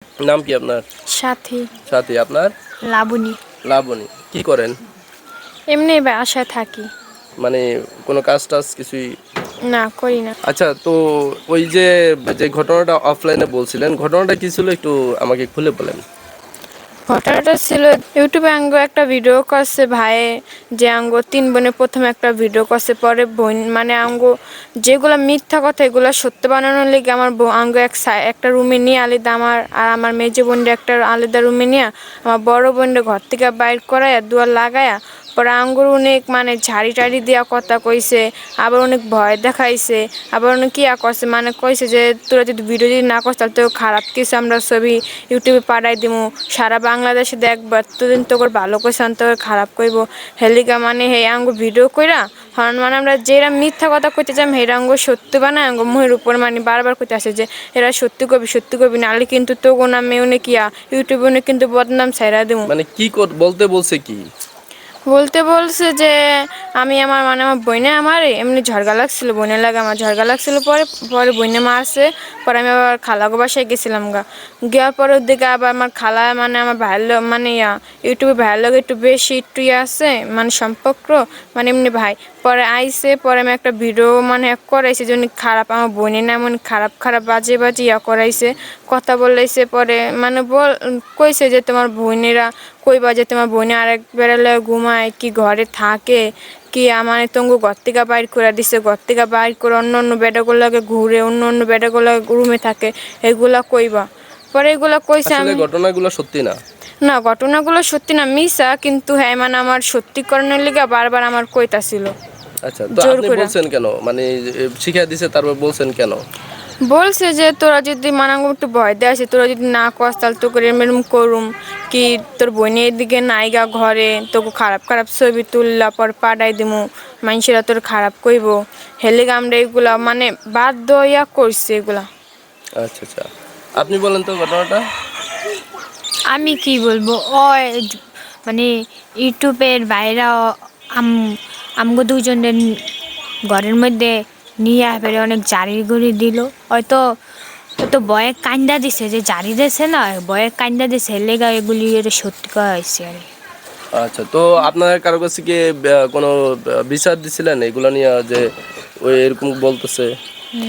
নাম কি আপনার? সাথী। সাথী। আপনার? লাবণী। লাবণী। কি করেন? এমনি বাসায় থাকি। মানে কোনো কাজ টাজ কিছুই? না, করি না। আচ্ছা, তো ওই যে যে ঘটনাটা অফলাইনে বলছিলেন, ঘটনাটা কি ছিল একটু আমাকে খুলে বলেন। ঘটনাটা ছিল ইউটিউবে একটা ভিডিও করছে ভাই, যে তিন বোনের প্রথমে একটা ভিডিও করছে, পরে বোন মানে যেগুলো মিথ্যা কথা এগুলো সত্য বানানোর লেগে আমার একটা রুমে নিয়ে আলাদা আমার মেজো বোনটা একটা আলাদা রুমে নিয়ে আমার বড় বোনটা ঘর থেকে বাইর করাইয়া দুয়ার লাগায়া পরে অনেক মানে ঝাড়ি টাড়ি দেওয়া কথা কইছে, আবার অনেক ভয় দেখাইছে, আবার অনেক ইয়া করছে, মানে কইছে যে তোরা যদি ভিডিও যদি না করছ তাহলে তো খারাপ কিছু আমরা ছবি ইউটিউবে পাঠাই দিমু, সারা বাংলাদেশে দেখবার তোদিন তোর ভালো কইছে তোর খারাপ কইব হেলিকা, মানে হে ভিডিও কইরা হন মানে আমরা যেরা মিথ্যা কথা কইতে চাই হেরা সত্যি বানায় মুহের উপর মানে বারবার কইতে আসে যে এরা সত্যি কবি নাহলে কিন্তু তো নামে অনেক ইয়া ইউটিউবে কিন্তু বদনাম ছাইরা দিমু। মানে কি বলতে বলছে কি? বলছে যে আমার বইনে আমার এমনি ঝরগা লাগছিল, বইনে লাগে আমার ঝরগা লাগছিল, পরে পরে বইনে মারছে, পরে আমি আবার খালাগো বাসায় গেছিলাম গিয়ার পরে ওদিকে আবার আমার খালা মানে আমার ভাইয়ের মানে ইউটিউবে ভাইয়ের লগে একটু বেশি একটু আছে মানে সম্পর্ক, মানে এমনি ভাই, পরে আইসে পরে আমি একটা ভিডিও মানে করাইছে যে খারাপ আমার বোনে না এমন খারাপ খারাপ বাজে বাজে করাইছে, কথা বলাইছে, পরে মানে কইছে যে তোমার বোনেরা কইবা যে তোমার বোনে আরেক বেড়ালে ঘুমায় কি ঘরে থাকে কি, আমার তঙ্গু ঘর থেকে বাইর করে দিছে, ঘর থেকে বাইর করে অন্য বেডাগুলোকে ঘুরে অন্য বেডাগুলো রুমে থাকে, এগুলা কইবা। পরে এগুলা কইছে আসলে আমি ঘটনাগুলো সত্যি না। না, ঘটনাগুলো সত্যি না, মিশা, কিন্তু হ্যাঁ মানে আমার সত্যি করানোর লিগে বারবার আমার কইতাছিল আচ্ছা, তো জোর আপনি করে। বলছেন কেন? মানে শিখিয়ে দিছে তারপর বলছেন কেন? বলছে যে তোরা যদি একটু ভয় দেয় আসে, তোরা যদি না কস তাহলে তোকে এরম করুম কি, তোর বোনের দিকে নাইগা ঘরে তোকে খারাপ খারাপ ছবি তুললা পর পাঠাই দিমু, মানুষেরা তোর খারাপ কইব, হেলিগে আমরা এগুলা মানে বাধ্য ইয়া করছে এগুলা। আচ্ছা আচ্ছা, আপনি বলেন তো ঘটনাটা। আমি কি বলবো, ও মানে ইউটিউবের বাইরা আমগো দুজনের ঘরের মধ্যে নিয়ে ফেরে অনেক জারি গুড়ি দিল, হয়তো হয়তো বয়ে কান্দা দিছে, যে জারি দিছে না বয়ে কান্দা দিছে, লেগা এগুলি সত্যি করা হয়েছে আর কি। আচ্ছা, তো আপনার কারো কাছে কি কোনো বিচার দিছিলেন এগুলো নিয়ে যে ওই এরকম বলতেছে?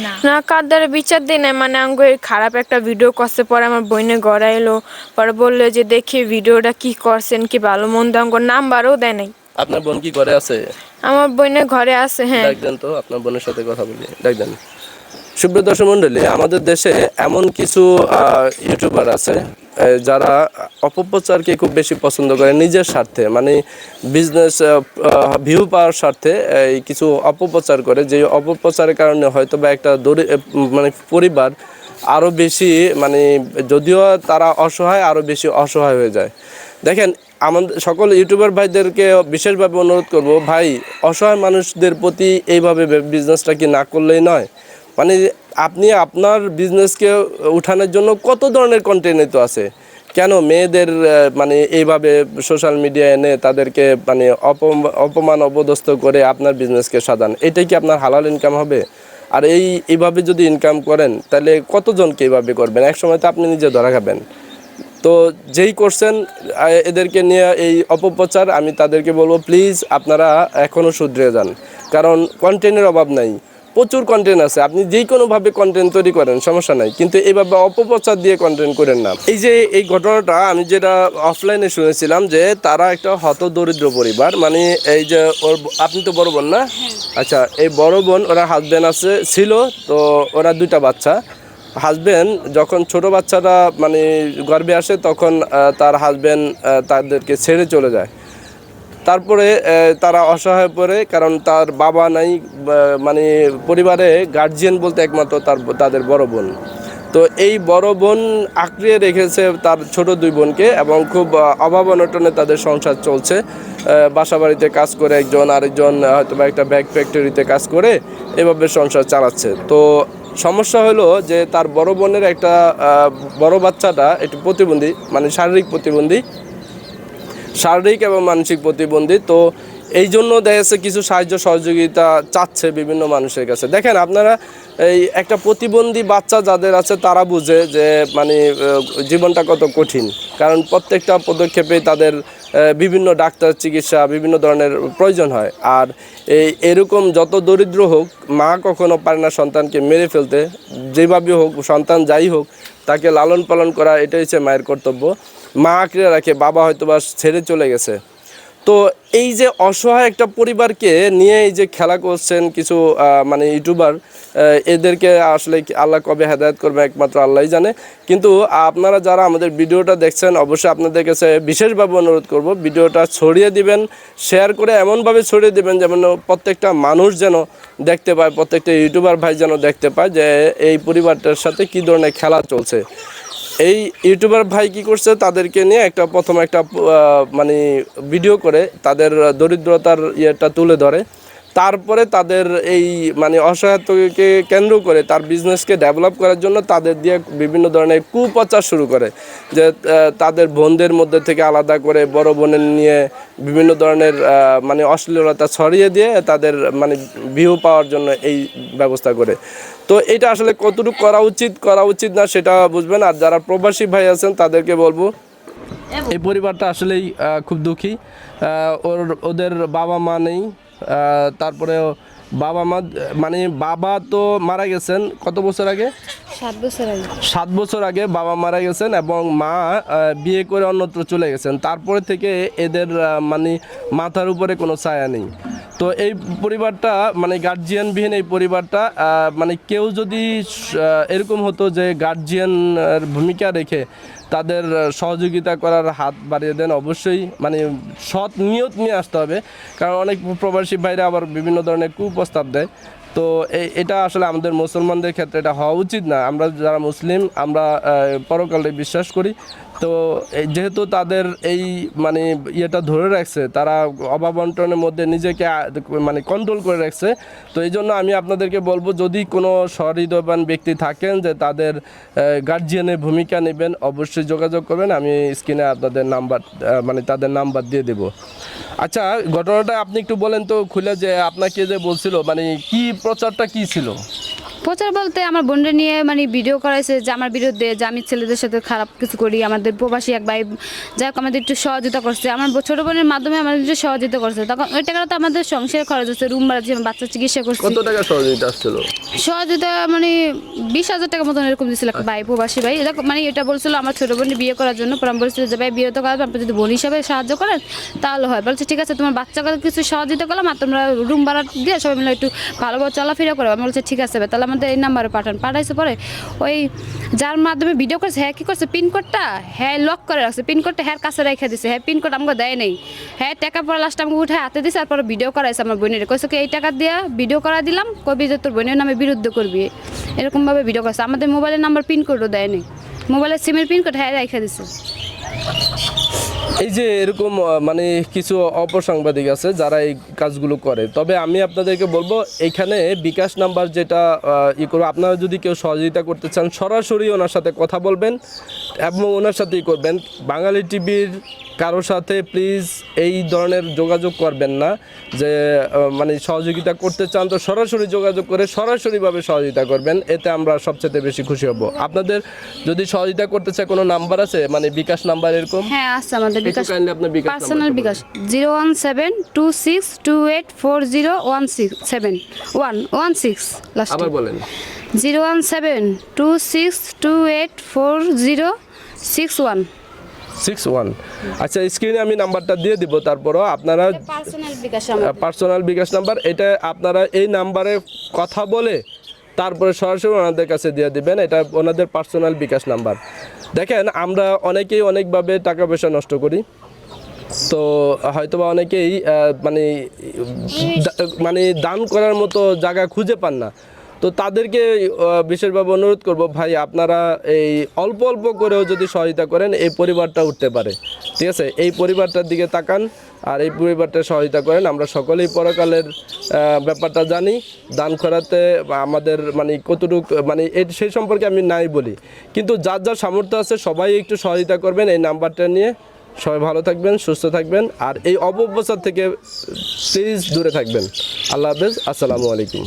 না। না, কার দ্বারা বিচার দিই না, মানে খারাপ একটা ভিডিও করছে, পরে আমার বইনে ঘরে এলো, পরে বললো যে দেখি ভিডিওটা কি করছেন কি ভালো মন্দ, নাম্বারও দেয় নাই। আপনার বোন কি ঘরে আছে? আমার বইনে ঘরে আছে, হ্যাঁ। ডাক দেন তো, আপনার বোনের সাথে কথা বলি, ডাক দেন। সুপ্রিয় দর্শক মণ্ডলী, আমাদের দেশে এমন কিছু ইউটিউবার আছে যারা অপপ্রচারকে খুব বেশি পছন্দ করে নিজের স্বার্থে, মানে বিজনেস ভিউ পাওয়ার স্বার্থে এই কিছু অপপ্রচার করে, যে অপপ্রচারের কারণে হয়তো বা একটা মানে পরিবার আরও বেশি মানে যদিও তারা অসহায় আরও বেশি অসহায় হয়ে যায়। দেখেন, আমাদের সকল ইউটিউবার ভাইদেরকে বিশেষভাবে অনুরোধ করব, ভাই অসহায় মানুষদের প্রতি এইভাবে বিজনেসটা কি না করলেই নয়। মানে আপনি আপনার বিজনেসকে উঠানোর জন্য কত ধরনের কন্টেন্ট তো আছে, কেন মেয়েদের মানে এইভাবে সোশ্যাল মিডিয়ায় এনে তাদেরকে মানে অপমান অপদস্থ করে আপনার বিজনেসকে সাজান? এটাই কি আপনার হালাল ইনকাম হবে? আর এইভাবে যদি ইনকাম করেন তাহলে কতজনকে এইভাবে করবেন? এক সময় তো আপনি নিজে ধরা খাবেন। তো যেই করছেন এদেরকে নিয়ে এই অপপ্রচার, আমি তাদেরকে বলবো প্লিজ আপনারা এখনও শুধরে যান, কারণ কন্টেন্টের অভাব নাই, প্রচুর কন্টেন্ট আছে, আপনি যেই কোনোভাবে কন্টেন্ট তৈরি করেন সমস্যা নাই, কিন্তু এইভাবে অপপ্রচার দিয়ে কন্টেন্ট করেন না। এই যে এই ঘটনাটা আমি যেটা অফলাইনে শুনেছিলাম, যে তারা একটা হতদরিদ্র পরিবার, মানে এই যে ওর আপনি তো বড় বোন না? আচ্ছা, এই বড় বোন ওরা হাজব্যান্ড ছিল, তো ওরা দুইটা বাচ্চা। হাজব্যান্ড যখন ছোট বাচ্চাটা মানে গর্ভে আসে তখন তার হাজব্যান্ড তাদেরকে ছেড়ে চলে যায়। তারপরে তারা অসহায় পড়ে, কারণ তার বাবা নাই, মানে পরিবারে গার্জিয়ান বলতে একমাত্র তাদের বড় বোন। তো এই বড় বোন আঁকড়িয়ে রেখেছে তার ছোট দুই বোনকে, এবং খুব অভাব অনটনে তাদের সংসার চলছে। বাসা বাড়িতে কাজ করে একজন, আরেকজন হয়তো বা একটা ব্যাগ ফ্যাক্টরিতে কাজ করে এভাবে সংসার চালাচ্ছে। তো সমস্যা হলো যে তার বড় বোনের একটা বড় বাচ্চাটা একটু প্রতিবন্ধী, মানে শারীরিক এবং মানসিক প্রতিবন্ধী। তো এই জন্য দেখা যাচ্ছে কিছু সাহায্য সহযোগিতা চাচ্ছে বিভিন্ন মানুষের কাছে। দেখেন আপনারা এই একটা প্রতিবন্ধী বাচ্চা যাদের আছে তারা বুঝে যে মানে জীবনটা কত কঠিন, কারণ প্রত্যেকটা পদক্ষেপে তাদের বিভিন্ন ডাক্তার চিকিৎসা বিভিন্ন ধরনের প্রয়োজন হয়। আর এরকম যত দরিদ্র হোক, মা কখনো পারে না সন্তানকে মেরে ফেলতে, যেভাবে হোক সন্তান যাই হোক তাকে লালন পালন করা এটাই হচ্ছে মায়ের কর্তব্য। মা আঁকড়ে রাখে, বাবা হয়তো বা ছেড়ে চলে গেছে। তো এই যে অসহায় একটা পরিবারকে নিয়ে এই যে খেলা করছেন কিছু মানে ইউটিউবার, এদেরকে আসলে আল্লাহ কবে হেদায়েত করবে একমাত্র আল্লাহই জানে। কিন্তু আপনারা যারা আমাদের ভিডিওটা দেখছেন অবশ্যই আপনাদের কাছে বিশেষভাবে অনুরোধ করব, ভিডিওটা ছড়িয়ে দিবেন, শেয়ার করে এমনভাবে ছড়িয়ে দিবেন যেমন প্রত্যেকটা মানুষ যেন দেখতে পায়, প্রত্যেকটা ইউটিউবার ভাই যেন দেখতে পায় যে এই পরিবারটার সাথে কী ধরনের খেলা চলছে। এই ইউটিউবার ভাই কি করছে, তাদেরকে নিয়ে প্রথমে একটা মানে ভিডিও করে তাদের দরিদ্রতার ইয়েটা তুলে ধরে, তারপরে তাদের এই মানে অসহায়ত্বকে কেন্দ্র করে তার বিজনেসকে ডেভেলপ করার জন্য তাদের দিয়ে বিভিন্ন ধরনের কুপ্রচার শুরু করে, যে তাদের বোনদের মধ্যে থেকে আলাদা করে বড় বোনের নিয়ে বিভিন্ন ধরনের মানে অশ্লীলতা ছড়িয়ে দিয়ে তাদের মানে ভিউ পাওয়ার জন্য এই ব্যবস্থা করে। তো এটা আসলে কতটুকু করা উচিত না সেটা বুঝবেন। আর যারা প্রবাসী ভাই আছেন তাদেরকে বলবো, এই পরিবারটা আসলেই খুব দুঃখী। ওদের বাবা মা নেই, তারপরে বাবা মা মানে বাবা তো মারা গেছেন কত বছর আগে, 7 বছর আগে। 7 বছর আগে বাবা মারা গেছেন এবং মা বিয়ে করে অন্যত্র চলে গেছেন। তারপরে থেকে এদের মানে মাথার উপরে কোনো ছায়া নেই। তো এই পরিবারটা মানে গার্জিয়ানবিহীন এই পরিবারটা, মানে কেউ যদি এরকম হতো যে গার্জিয়ানের ভূমিকা রেখে তাদের সহযোগিতা করার হাত বাড়িয়ে দেন, অবশ্যই মানে সৎ নিয়ত নিয়ে আসতে হবে। কারণ অনেক প্রবাসী ভাইরা আবার বিভিন্ন ধরনের কুপ্রস্তাব দেয়। তো এটা আসলে আমাদের মুসলমানদের ক্ষেত্রে এটা হওয়া উচিত না। আমরা যারা মুসলিম আমরা পরকালে বিশ্বাস করি। তো যেহেতু তাদের এই মানে ইয়েটা ধরে রাখছে, তারা অভাব অনটনের মধ্যে নিজেকে মানে কন্ট্রোল করে রাখছে। তো এই জন্য আমি আপনাদেরকে বলবো, যদি কোনো সহৃদয়বান ব্যক্তি থাকেন যে তাদের গার্জিয়ানের ভূমিকা নেবেন, অবশ্যই যোগাযোগ করবেন। আমি স্ক্রিনে আপনাদের নাম্বার মানে তাদের নাম্বার দিয়ে দেব। আচ্ছা, ঘটনাটা আপনি একটু বলেন তো খুলে, যে আপনাকে যে বলছিল মানে কি প্রচারটা কি ছিল? প্রচার বলতে আমার বোনরা নিয়ে মানে ভিডিও করাইছে যে আমার বিরুদ্ধে, যে আমি ছেলেদের সাথে খারাপ কিছু করি। আমাদের প্রবাসী এক ভাই যাই হোক আমাদের একটু সহযোগিতা করছে, আমার ছোটো বোনের মাধ্যমে আমাদের একটু সহযোগিতা করছে। তখন ওই টাকাটা তো আমাদের সংসারে খরচ হচ্ছে, রুম ভাড়া দিয়েছি, বাচ্চা চিকিৎসা করছি। কত টাকা সহযোগিতা আসছিল? সহযোগিতা মানে 20,000 টাকা মতন এরকম দিয়েছিল একটা ভাই, প্রবাসী ভাই। মানে এটা বলছিল আমার ছোটো বোনের বিয়ে করার জন্য। পরে আমি বলছিল যে ভাই বিয়ে তো করাবেন, আপনি যদি বোন হিসাবে সাহায্য করেন তাহলে হয়। বলছে ঠিক আছে, তোমার বাচ্চাকে কিছু সহযোগিতা করলাম আর তোমরা রুম ভাড়া দিয়ে সবাই মিলে একটু ভালোভাবে চলাফেরা করো। আমি বলছি ঠিক আছে ভাই, তাহলে আমাদের এই নাম্বারে পাঠাইছে। পরে ওই যার মাধ্যমে ভিডিও করছে হ্যাঁ কী করছে, পিনকোডটা হ্যাঁ লক করে রাখছে, পিনকোডটা হ্যাঁ কাছে রেখে দিছে। হ্যাঁ পিনকোড আমাকে দেয় নেই, হ্যাঁ টাকা পরে লাস্ট আমাকে উঠে হাতে দিছে। তারপরে ভিডিও করাইছে আমার বোনের, কইছে কি এই টাকা দিয়ে ভিডিও করা দিলাম, কবি যে তোর বোনের নামে বিরুদ্ধে করবি, এরকমভাবে ভিডিও করছে। আমাদের মোবাইলের নাম্বার পিনকোডও দেয় নেই, মোবাইলের সিমের পিনকোড হ্যাঁ রেখে দিছে। এই যে এরকম মানে কিছু অপসাংবাদিক আছে যারা এই কাজগুলো করে। তবে আমি আপনাদেরকে বলবো, এইখানে বিকাশ নাম্বার যেটা করবো, আপনারা যদি কেউ সহযোগিতা করতে চান সরাসরি ওনার সাথে কথা বলবেন এবং ওনার সাথেই করবেন। বাঙালি টিভির কারোর সাথে প্লিজ এই ধরনের যোগাযোগ করবেন না, যে মানে সহযোগিতা করতে চান তো সরাসরি যোগাযোগ করে সরাসরিভাবে সহযোগিতা করবেন, এতে আমরা সবচেয়ে বেশি খুশি হব। আপনাদের যদি সহযোগিতা করতে চায় কোনো নাম্বার আছে মানে বিকাশ নাম্বার এরকম? হ্যাঁ আছে আমাদের বিকাশ, আপনার বিকাশ পার্সোনাল বিকাশ 01726284016 লাস্ট। আবার বলেন। 01726284061। আচ্ছা, স্ক্রিনে আমি নাম্বারটা দিয়ে দিব, তারপরও আপনারা পার্সোনাল বিকাশ নাম্বার, এটা আপনারা এই নাম্বারে কথা বলে তারপরে সরাসরি ওনাদের কাছে দিয়ে দিবেন। এটা ওনাদের পার্সোনাল বিকাশ নাম্বার। দেখেন, আমরা অনেকেই অনেকভাবে টাকা পয়সা নষ্ট করি। তো হয়তোবা অনেকেই মানে দান করার মতো জায়গা খুঁজে পান না। তো তাদেরকে বিশেষভাবে অনুরোধ করব, ভাই আপনারা এই অল্প অল্প করেও যদি সহায়তা করেন এই পরিবারটা উঠতে পারে। ঠিক আছে, এই পরিবারটার দিকে তাকান আর এই পরিবারটা সহায়তা করেন। আমরা সকলেই পরকালের ব্যাপারটা জানি। দান করাতে আমাদের মানে কতটুকু মানে সেই সম্পর্কে আমি নাই বলি, কিন্তু যার যার সামর্থ্য আছে সবাই একটু সহায়তা করবেন। এই নাম্বারটা নিয়ে সবাই ভালো থাকবেন, সুস্থ থাকবেন, আর এই অপপ্রচার থেকে প্লিজ দূরে থাকবেন। আল্লাহ হাফেজ, আসসালামু আলাইকুম।